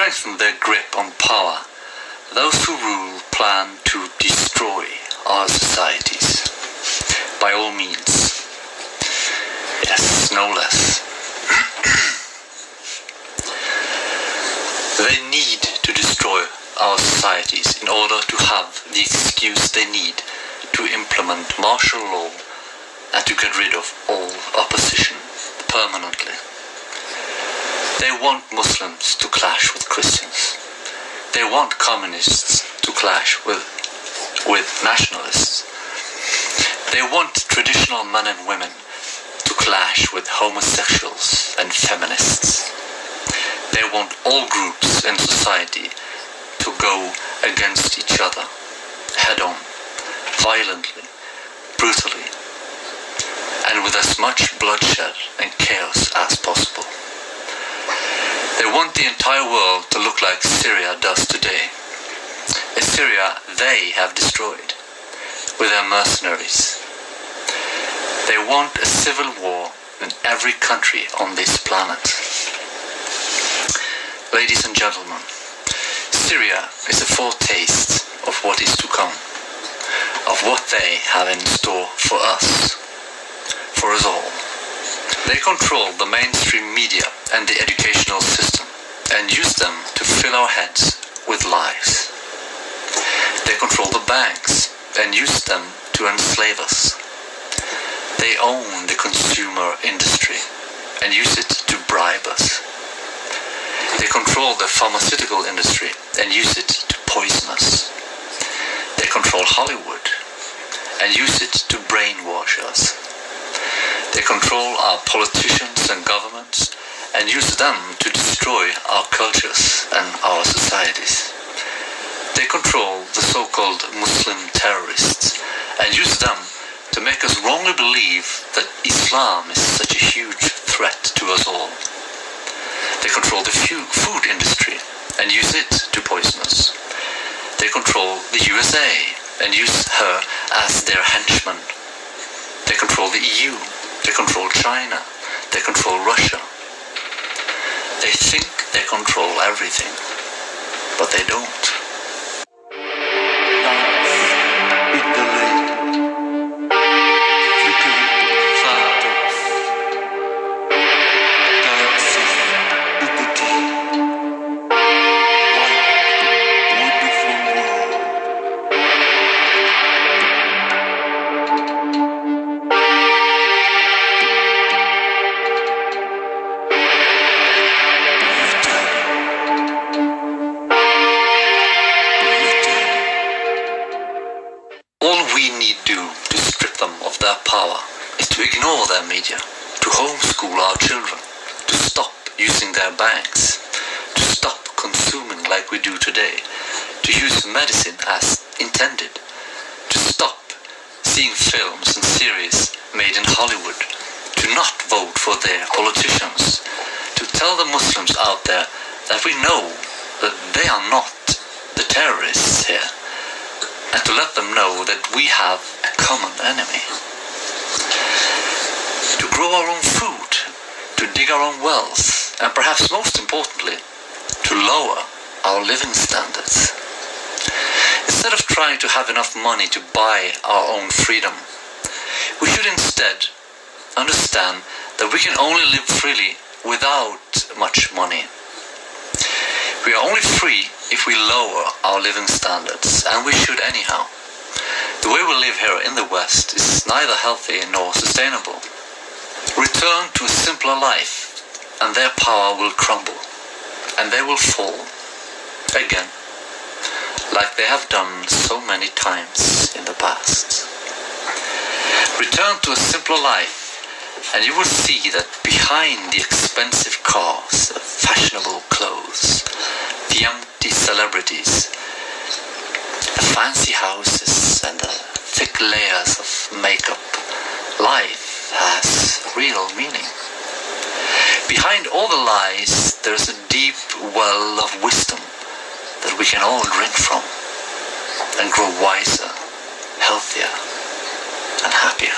strengthen their grip on power, those who rule plan to destroy our societies. By all means. Yes, no less. They need to destroy our societies in order to have the excuse they need to implement martial law and to get rid of all opposition permanently. They want Muslims to clash with Christians. They want communists to clash with nationalists. They want traditional men and women to clash with homosexuals and feminists. They want all groups in society to go against each other, head-on, violently, brutally, and with as much bloodshed and chaos as possible. They want the entire world to look like Syria does today, a Syria they have destroyed with their mercenaries. They want a civil war in every country on this planet. Ladies and gentlemen, Syria is a foretaste of what is to come, of what they have in store for us all. They control the mainstream media and the educational system and use them to fill our heads with lies. They control the banks and use them to enslave us. They own the consumer industry and use it to bribe us. They control the pharmaceutical industry and use it to poison us. They control Hollywood and use it to brainwash us. They control our politicians and governments and use them to destroy our cultures and our societies. They control the so-called Muslim terrorists and use them to make us wrongly believe that Islam is such a huge threat to us all. They control the food industry and use it to poison us. They control the USA and use her as their henchman. They control the EU. They control China. They control Russia. They think they control everything, but they don't. Ignore their media, to homeschool our children, to stop using their banks, to stop consuming like we do today, to use medicine as intended, to stop seeing films and series made in Hollywood, to not vote for their politicians, to tell the Muslims out there that we know that they are not the terrorists here, and to let them know that we have a common enemy. To grow our own food, to dig our own wealth, and perhaps most importantly, to lower our living standards. Instead of trying to have enough money to buy our own freedom, we should instead understand that we can only live freely without much money. We are only free if we lower our living standards, and we should anyhow. The way we live here in the West is neither healthy nor sustainable. Return to a simpler life, and their power will crumble, and they will fall again, like they have done so many times in the past. Return to a simpler life, and you will see that behind the expensive cars, the fashionable clothes, the empty celebrities, the fancy houses, and the thick layers of makeup, life has real meaning. Behind all the lies, there is a deep well of wisdom that we can all drink from and grow wiser, healthier, and happier.